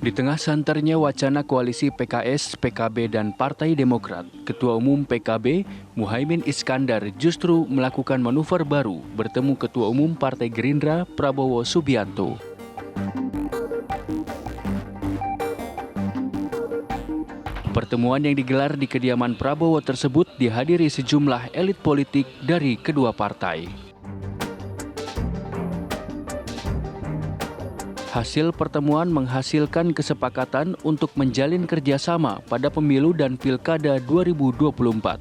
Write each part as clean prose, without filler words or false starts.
Di tengah santernya wacana koalisi PKS, PKB, dan Partai Demokrat, Ketua Umum PKB, Muhaimin Iskandar justru melakukan manuver baru bertemu Ketua Umum Partai Gerindra, Prabowo Subianto. Pertemuan yang digelar di kediaman Prabowo tersebut dihadiri sejumlah elit politik dari kedua partai. Hasil pertemuan menghasilkan kesepakatan untuk menjalin kerjasama pada pemilu dan pilkada 2024.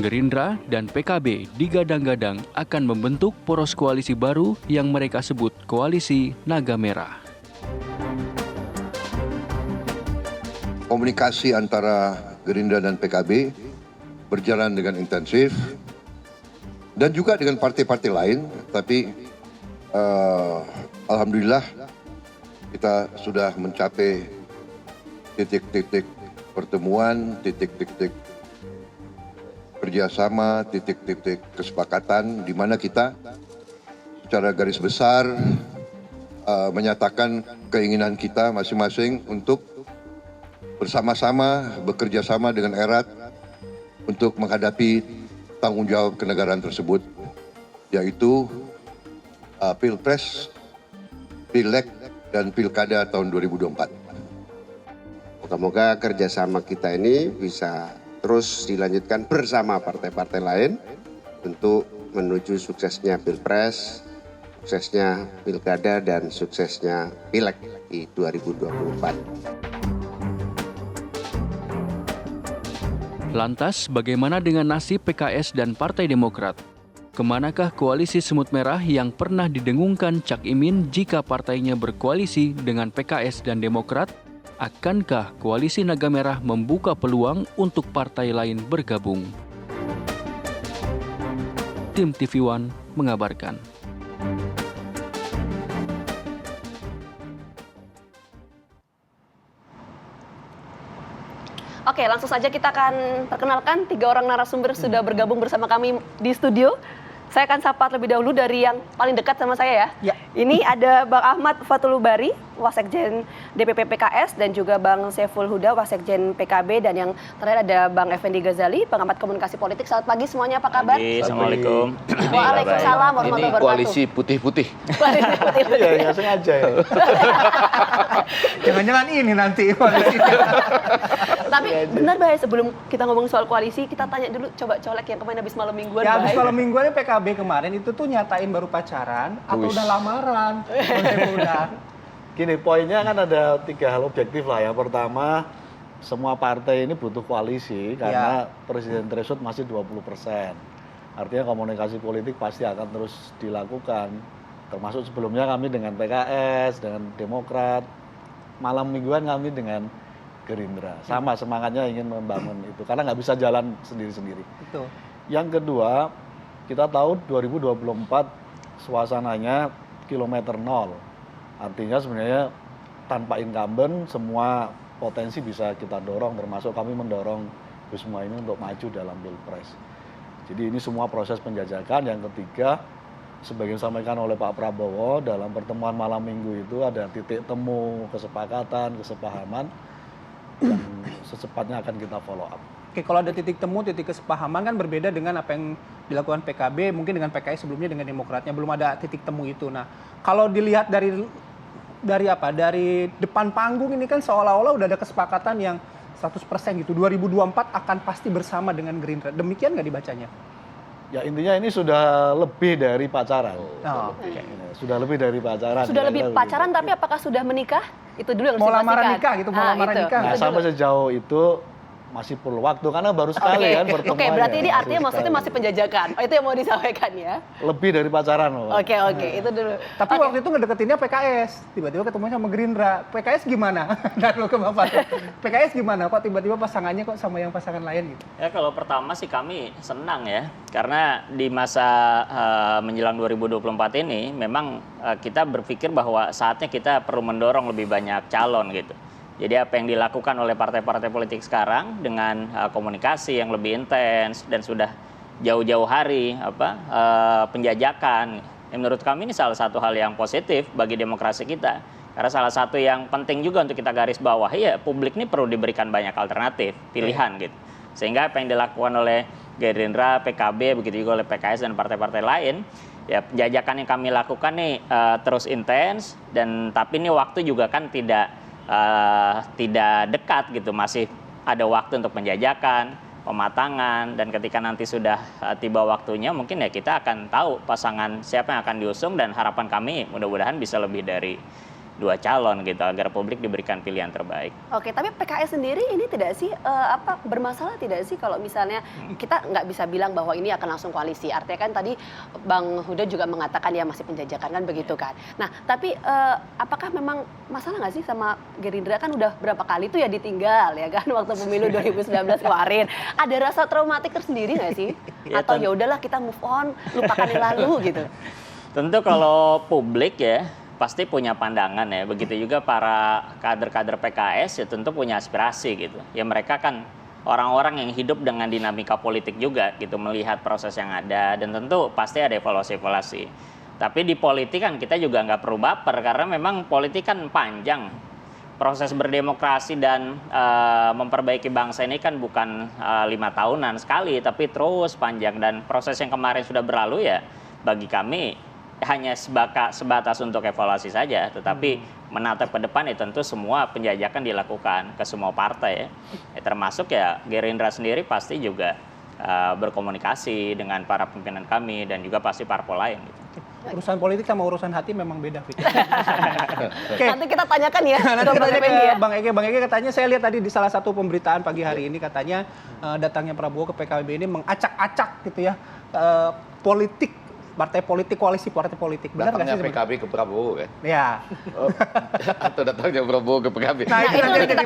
Gerindra dan PKB digadang-gadang akan membentuk poros koalisi baru yang mereka sebut Koalisi Naga Merah. Komunikasi antara Gerindra dan PKB berjalan dengan intensif dan juga dengan partai-partai lain, tapi alhamdulillah kita sudah mencapai titik-titik pertemuan, titik-titik kerjasama, titik-titik kesepakatan di mana kita secara garis besar menyatakan keinginan kita masing-masing untuk bersama-sama bekerja sama dengan erat untuk menghadapi tanggung jawab kenegaraan tersebut, yaitu Pilpres, Pileg, dan Pilkada tahun 2024. Moga-moga kerjasama kita ini bisa terus dilanjutkan bersama partai-partai lain untuk menuju suksesnya Pilpres, suksesnya Pilkada, dan suksesnya Pileg di 2024. Lantas, bagaimana dengan nasib PKS dan Partai Demokrat? Kemanakah koalisi semut merah yang pernah didengungkan Cak Imin jika partainya berkoalisi dengan PKS dan Demokrat? Akankah koalisi Naga Merah membuka peluang untuk partai lain bergabung? Tim TV One mengabarkan. Oke, langsung saja kita akan perkenalkan 3 orang narasumber sudah bergabung bersama kami di studio. Saya akan sapa terlebih dahulu dari yang paling dekat sama saya ya. Ini ada Bang Ahmad Fathul Bari, Wasekjen DPP PKS, dan juga Bang Saiful Huda, Wasekjen PKB, dan yang terakhir ada Bang Effendi Ghazali, pengamat komunikasi politik. Selamat pagi semuanya, apa kabar? Assalamualaikum. Waalaikumsalam warahmatullahi Ini wabarakatuh. koalisi putih-putih. Koalisi putih-putih. Iya, sengaja ya. Jangan-jangan ini nanti koalisinya. Tapi benar Bay, sebelum kita ngomong soal koalisi, kita tanya dulu, coba colek yang kemarin habis malam mingguan. Ya habis Bay. malam mingguan PKB kemarin itu tuh nyatain baru pacaran atau udah lamaran. Udah. Gini, poinnya kan ada 3 hal objektif lah. Yang pertama, semua partai ini butuh koalisi karena presiden threshold masih 20%. Artinya komunikasi politik pasti akan terus dilakukan. Termasuk sebelumnya kami dengan PKS, dengan Demokrat. Malam mingguan kami dengan Gerindra. Sama semangatnya ingin membangun itu. Karena nggak bisa jalan sendiri-sendiri. Betul. Yang kedua, kita tahu 2024 suasananya kilometer nol. Artinya sebenarnya tanpa incumbent semua potensi bisa kita dorong, termasuk kami mendorong Gus Muhaimin untuk maju dalam Pilpres. Jadi ini semua proses penjajakan. Yang ketiga, sebagai disampaikan oleh Pak Prabowo dalam pertemuan malam minggu itu ada titik temu, kesepakatan, kesepahaman yang secepatnya akan kita follow up. Oke, kalau ada titik temu, titik kesepahaman kan berbeda dengan apa yang dilakukan PKB, mungkin dengan PKS sebelumnya dengan Demokratnya belum ada titik temu itu. Nah, kalau dilihat dari depan panggung ini kan seolah-olah udah ada kesepakatan yang 100% gitu. 2024 akan pasti bersama dengan Gerindra. Demikian nggak dibacanya? Ya intinya ini sudah lebih dari pacaran. Oke. Sudah lebih dari pacaran. Sudah lebih pacaran, tapi apakah sudah menikah? Itu dulu yang Mau harus lamaran dipastikan. nikah gitu, mau lamaran itu. nikah. Nah, sampai sejauh itu masih perlu waktu karena baru sekali kan pertemuannya. Oke, berarti ini artinya Baru maksudnya sekali. masih penjajakan. Oh, itu yang mau disampaikan ya. Lebih dari pacaran loh. Oke, itu dulu. Tapi waktu itu ngedeketinnya PKS, tiba-tiba ketemu sama Gerindra. PKS gimana? Lalu ke Bapak. PKS gimana? Kok tiba-tiba pasangannya kok sama yang pasangan lain gitu? Ya kalau pertama sih kami senang ya, karena di masa menjelang 2024 ini memang kita berpikir bahwa saatnya kita perlu mendorong lebih banyak calon gitu. Jadi apa yang dilakukan oleh partai-partai politik sekarang dengan komunikasi yang lebih intens dan sudah jauh-jauh hari penjajakan Menurut kami ini salah satu hal yang positif bagi demokrasi kita. Karena salah satu yang penting juga untuk kita garis bawahi ya publik ini perlu diberikan banyak alternatif, pilihan gitu. Sehingga apa yang dilakukan oleh Gerindra, PKB, begitu juga oleh PKS dan partai-partai lain, ya penjajakan yang kami lakukan nih terus intens dan tapi ini waktu juga kan tidak dekat gitu, masih ada waktu untuk penjajakan, pematangan, dan ketika nanti sudah tiba waktunya mungkin ya kita akan tahu pasangan siapa yang akan diusung dan harapan kami mudah-mudahan bisa lebih dari 2 calon gitu agar publik diberikan pilihan terbaik. Oke, tapi PKS sendiri ini tidak sih bermasalah tidak sih kalau misalnya kita nggak bisa bilang bahwa ini akan langsung koalisi. Artinya kan tadi Bang Huda juga mengatakan ya masih penjajakan kan begitu kan. Nah, tapi apakah memang masalah nggak sih sama Gerindra kan udah berapa kali tuh ya ditinggal ya kan waktu pemilu 2019 kemarin. Ada rasa traumatik tersendiri nggak sih? Atau ya udahlah kita move on, lupakan yang lalu gitu. Tentu kalau publik ya pasti punya pandangan ya, begitu juga para kader-kader PKS ya tentu punya aspirasi gitu. Ya mereka kan orang-orang yang hidup dengan dinamika politik juga gitu, melihat proses yang ada dan tentu pasti ada evaluasi-evaluasi. Tapi di politik kan kita juga nggak perlu baper karena memang politik kan panjang. Proses berdemokrasi dan memperbaiki bangsa ini kan bukan 5 tahunan sekali, tapi terus panjang dan proses yang kemarin sudah berlalu ya bagi kami hanya sebatas untuk evaluasi saja, tetapi menatap ke depan ya tentu semua penjajakan dilakukan ke semua partai ya. Termasuk ya Gerindra sendiri pasti juga berkomunikasi dengan para pimpinan kami dan juga pasti parpol lain gitu. Urusan politik sama urusan hati memang beda, Fit. Nanti kita tanyakan ya. Nanti kita tanya ke Bang Ege. Bang Ege katanya saya lihat tadi di salah satu pemberitaan pagi hari ini katanya datangnya Prabowo ke PKB ini mengacak-acak gitu ya politik partai politik, koalisi partai politik. Benar nggak sih? Datangnya PKB ke Prabowo kan? Ya. Atau datangnya Prabowo ke PKB? Nah, itu nanti kita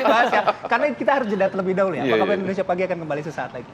bahas ya. Karena kita harus jeda terlebih dahulu ya. PKB Indonesia Pagi akan kembali sesaat lagi.